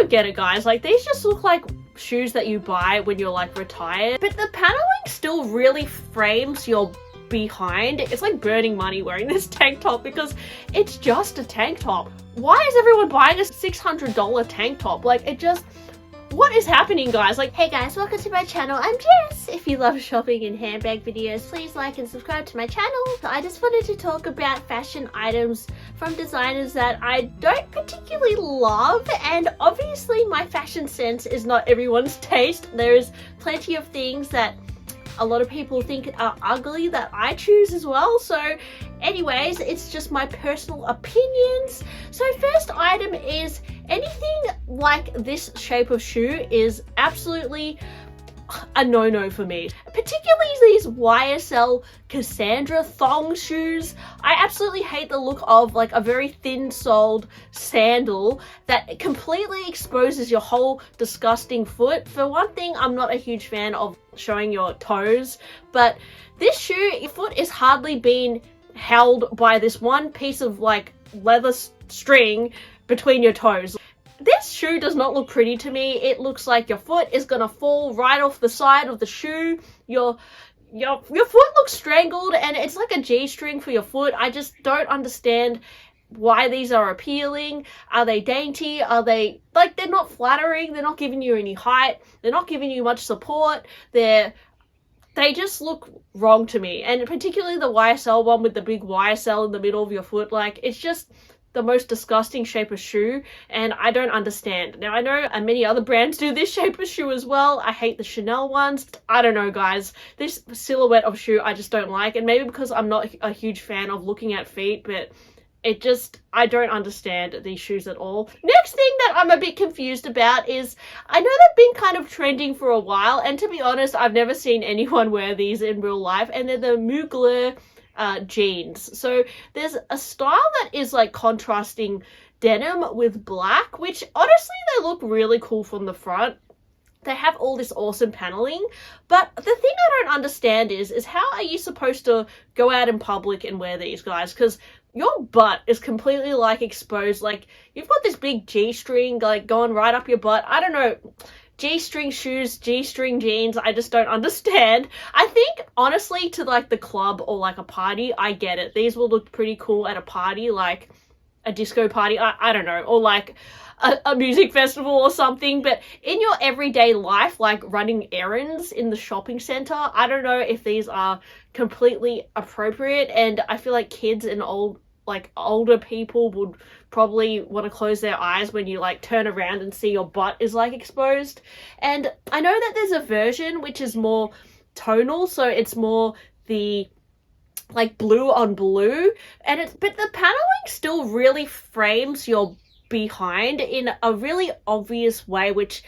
don't get it, guys. Like, these just look like shoes that you buy when you're like retired, but the paneling still really frames your behind. It's like burning money wearing this tank top because it's just a tank top. Why is everyone buying a $600 tank top? Like, it just, what is happening, guys? Like, hey guys, welcome to my channel. I'm Jess. If you love shopping and handbag videos, please like and subscribe to my channel. I just wanted to talk about fashion items from designers that I don't particularly love, and obviously my fashion sense is not everyone's taste. There's plenty of things that a lot of people think are ugly that I choose as well. So anyways, it's just my personal opinions. So first item is anything like this shape of shoe is absolutely a no-no for me. Particularly these YSL Casandra thong shoes. I absolutely hate the look of like a very thin-soled sandal that completely exposes your whole disgusting foot. For one thing, I'm not a huge fan of showing your toes, but this shoe, your foot is hardly being held by this one piece of like leather string between your toes. This shoe does not look pretty to me. It looks like your foot is gonna fall right off the side of the shoe. Your foot looks strangled, and it's like a G-string for your foot. I just don't understand why these are appealing. Are they dainty? Are they, like, they're not flattering. They're not giving you any height. They're not giving you much support. They just look wrong to me. And particularly the YSL one with the big YSL in the middle of your foot. Like, it's just the most disgusting shape of shoe, and I don't understand. Now, I know many other brands do this shape of shoe as well. I hate the Chanel ones. I don't know, guys. This silhouette of shoe I just don't like, and maybe because I'm not a huge fan of looking at feet, but it just, I don't understand these shoes at all. Next thing that I'm a bit confused about is, I know they've been kind of trending for a while, and to be honest, I've never seen anyone wear these in real life, and they're the Mugler jeans. So there's a style that is like contrasting denim with black, which honestly they look really cool from the front. They have all this awesome paneling, but the thing I don't understand is how are you supposed to go out in public and wear these, guys? Because your butt is completely like exposed. Like, you've got this big G-string like going right up your butt. I don't know. G-string shoes, G-string jeans, I just don't understand. I think, honestly, to like the club or like a party, I get it. These will look pretty cool at a party, like a disco party, I don't know, or like a music festival or something. But in your everyday life, like running errands in the shopping center, I don't know if these are completely appropriate, and I feel like kids and older people would probably want to close their eyes when you like turn around and see your butt is like exposed. And I know that there's a version which is more tonal, so it's more the like blue on blue, and but the paneling still really frames your behind in a really obvious way, which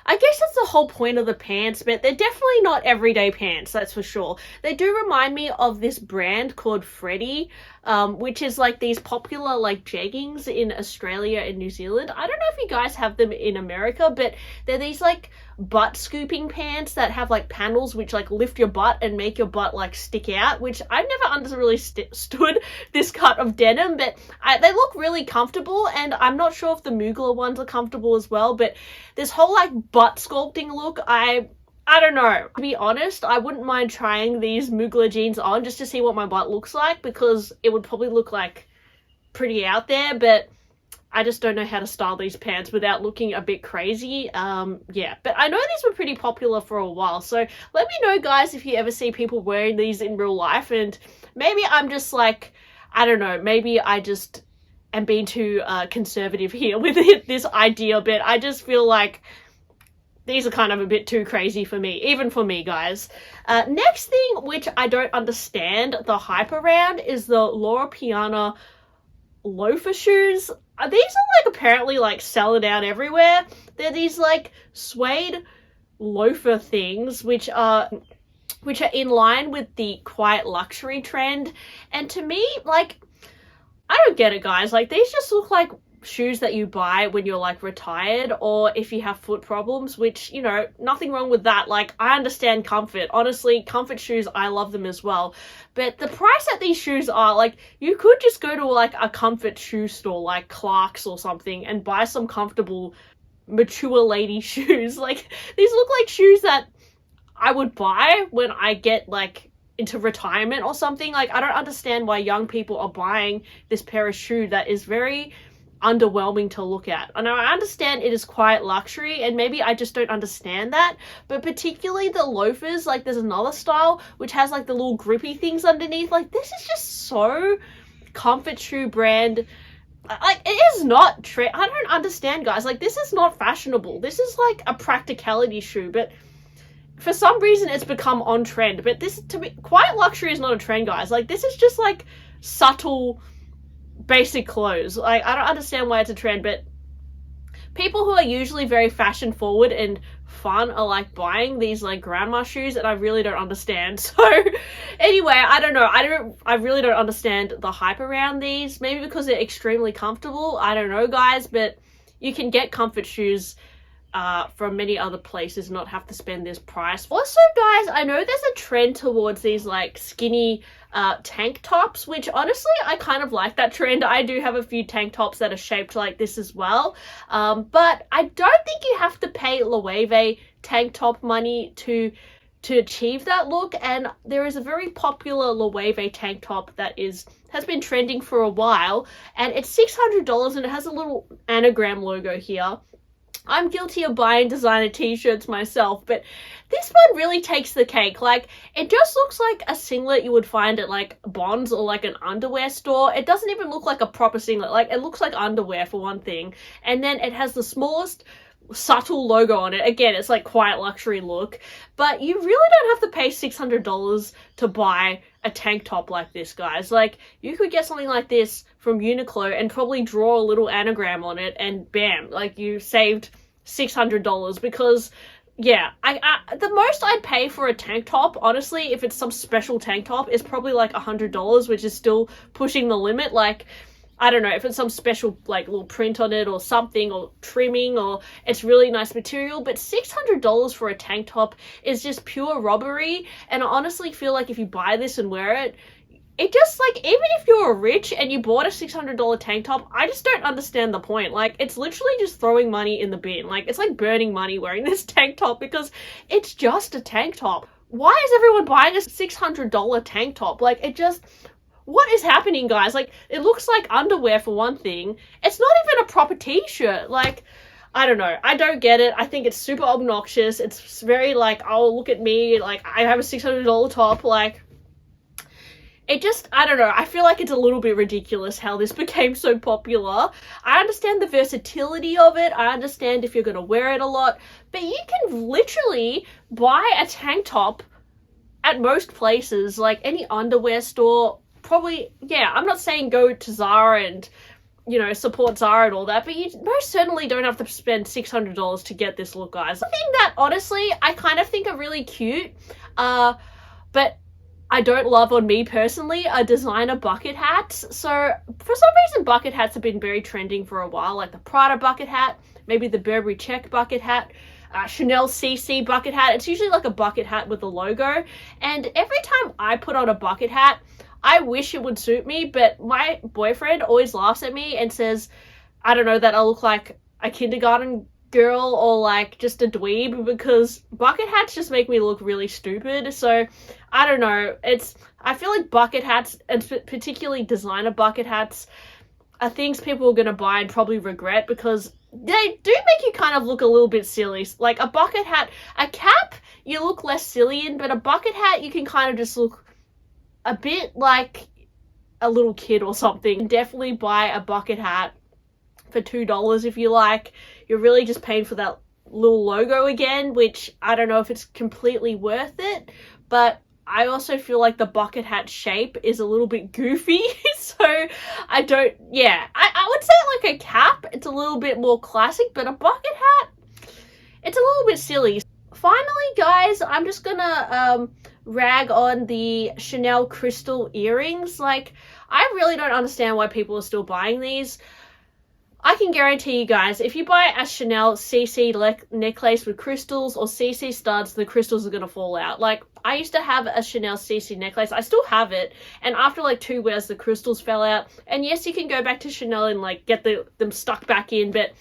I guess that's the whole point of the pants, but they're definitely not everyday pants, that's for sure. They do remind me of this brand called Freddie, which is like these popular like jeggings in Australia and New Zealand. I don't know if you guys have them in America, but they're these like butt scooping pants that have like panels which like lift your butt and make your butt like stick out, which I've never understood this cut of denim, but they look really comfortable, and I'm not sure if the Mugler ones are comfortable as well. But this whole like butt sculpting look, I don't know. To be honest, I wouldn't mind trying these Mugler jeans on just to see what my butt looks like, because it would probably look like pretty out there, but I just don't know how to style these pants without looking a bit crazy. Yeah, but I know these were pretty popular for a while, so let me know, guys, if you ever see people wearing these in real life, and maybe I'm just like, I don't know, maybe I just am being too conservative here with this idea, but I just feel like these are kind of a bit too crazy for me, even for me, guys. Next thing, which I don't understand the hype around, is the Loro Piana loafer shoes. These are like apparently like selling out everywhere. They're these like suede loafer things which are in line with the quiet luxury trend. And to me, like, I don't get it, guys. Like, these just look like shoes that you buy when you're like retired, or if you have foot problems, which, you know, nothing wrong with that. Like, I understand comfort. Honestly, comfort shoes, I love them as well. But the price that these shoes are, like, you could just go to like a comfort shoe store like Clark's or something and buy some comfortable mature lady shoes. Like, these look like shoes that I would buy when I get like into retirement or something. Like, I don't understand why young people are buying this pair of shoe that is very underwhelming to look at. I know, I understand it is quite luxury, and maybe I just don't understand that, but particularly the loafers, like there's another style which has like the little grippy things underneath. Like, this is just so comfort shoe brand. Like, it is not trend. I don't understand, guys. Like, this is not fashionable. This is like a practicality shoe, but for some reason it's become on trend. But this, to me, quiet luxury is not a trend, guys. Like, this is just like subtle basic clothes. Like, I don't understand why it's a trend, but people who are usually very fashion forward and fun are like buying these like grandma shoes, and I really don't understand. So anyway, I don't know. I really don't understand the hype around these. Maybe because they're extremely comfortable. I don't know, guys, but you can get comfort shoes from many other places, not have to spend this price. Also, guys, I know there's a trend towards these like skinny tank tops, which honestly I kind of like that trend. I do have a few tank tops that are shaped like this as well, but I don't think you have to pay Loewe tank top money to achieve that look. And there is a very popular Loewe tank top that has been trending for a while, and it's $600, and it has a little anagram logo here. I'm guilty of buying designer t-shirts myself, but this one really takes the cake. Like, it just looks like a singlet you would find at like Bonds or like an underwear store. It doesn't even look like a proper singlet. Like, it looks like underwear for one thing. And then it has the smallest subtle logo on it. Again, it's like quiet luxury look, but you really don't have to pay $600 to buy a tank top like this, guys. Like, you could get something like this from Uniqlo and probably draw a little anagram on it, and bam, like, you saved $600. Because yeah, the most I'd pay for a tank top, honestly, if it's some special tank top, is probably like $100, which is still pushing the limit. Like, I don't know, if it's some special like little print on it or something, or trimming, or it's really nice material, but $600 for a tank top is just pure robbery. And I honestly feel like if you buy this and wear it, it just, like, even if you're rich and you bought a $600 tank top, I just don't understand the point. Like, it's literally just throwing money in the bin. Like, it's like burning money wearing this tank top, because it's just a tank top. Why is everyone buying a $600 tank top? Like, it just... what is happening, guys? Like, it looks like underwear for one thing. It's not even a proper t-shirt. Like, I don't know. I don't get it. I think it's super obnoxious. It's very like, oh, look at me. Like, I have a $600 top. Like, it just, I don't know. I feel like it's a little bit ridiculous how this became so popular. I understand the versatility of it. I understand if you're going to wear it a lot. But you can literally buy a tank top at most places, like any underwear store. Probably, yeah, I'm not saying go to Zara and, you know, support Zara and all that, but you most certainly don't have to spend $600 to get this look, guys. The thing that, honestly, I kind of think are really cute, but I don't love on me personally, are designer bucket hats. So, for some reason, bucket hats have been very trending for a while, like the Prada bucket hat, maybe the Burberry check bucket hat, Chanel CC bucket hat. It's usually like a bucket hat with a logo, and every time I put on a bucket hat, I wish it would suit me, but my boyfriend always laughs at me and says, I don't know, that I look like a kindergarten girl or like just a dweeb, because bucket hats just make me look really stupid. So I don't know, I feel like bucket hats, and particularly designer bucket hats, are things people are going to buy and probably regret, because they do make you kind of look a little bit silly. Like a bucket hat, a cap you look less silly in, but a bucket hat you can kind of just look a bit like a little kid or something. Definitely buy a bucket hat for $2 if you like. You're really just paying for that little logo again, which I don't know if it's completely worth it, but I also feel like the bucket hat shape is a little bit goofy, so I don't, yeah. I would say like a cap, it's a little bit more classic, but a bucket hat, it's a little bit silly. Finally, guys, I'm just gonna rag on the Chanel crystal earrings. Like, I really don't understand why people are still buying these. I can guarantee you guys, if you buy a Chanel CC necklace with crystals or CC studs, the crystals are going to fall out. Like, I used to have a Chanel CC necklace. I still have it. And after like 2 wears, the crystals fell out. And yes, you can go back to Chanel and like get them stuck back in. But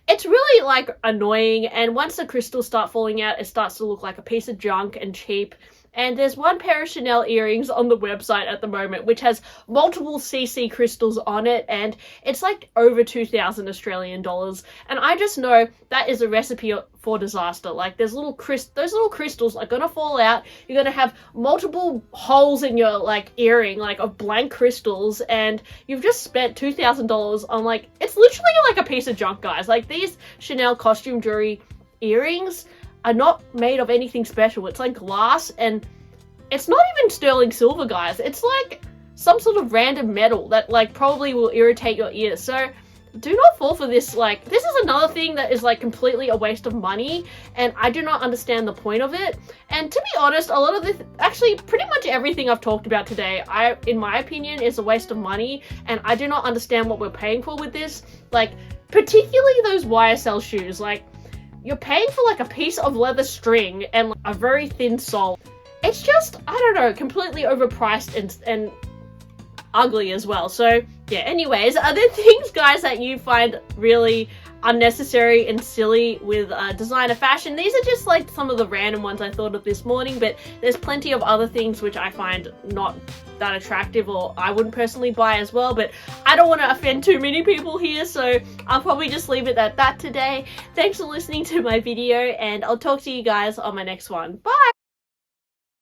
it's really like annoying, and once the crystals start falling out, it starts to look like a piece of junk and cheap. And there's one pair of Chanel earrings on the website at the moment which has multiple CC crystals on it, and it's like over 2,000 Australian dollars. And I just know that is a recipe for disaster. Like, those little crystals are gonna fall out. You're gonna have multiple holes in your like earring, like of blank crystals, and you've just spent $2,000 on like, it's literally like a piece of junk, guys. Like, these Chanel costume jewelry earrings are not made of anything special. It's like glass, and it's not even sterling silver, guys. It's like some sort of random metal that like probably will irritate your ears. So do not fall for this. Like, this is another thing that is like completely a waste of money, and I do not understand the point of it. And to be honest, a lot of this, actually pretty much everything I've talked about today, in my opinion, is a waste of money, and I do not understand what we're paying for with this. Like, particularly those YSL shoes. Like, you're paying for like a piece of leather string and like, a very thin sole. It's just, I don't know, completely overpriced and ugly as well. So yeah, anyways, are there things, guys, that you find really unnecessary and silly with designer fashion? These are just like some of the random ones I thought of this morning, but there's plenty of other things which I find not that attractive, or I wouldn't personally buy as well, but I don't want to offend too many people here, so I'll probably just leave it at that today. Thanks for listening to my video, and I'll talk to you guys on my next one. Bye!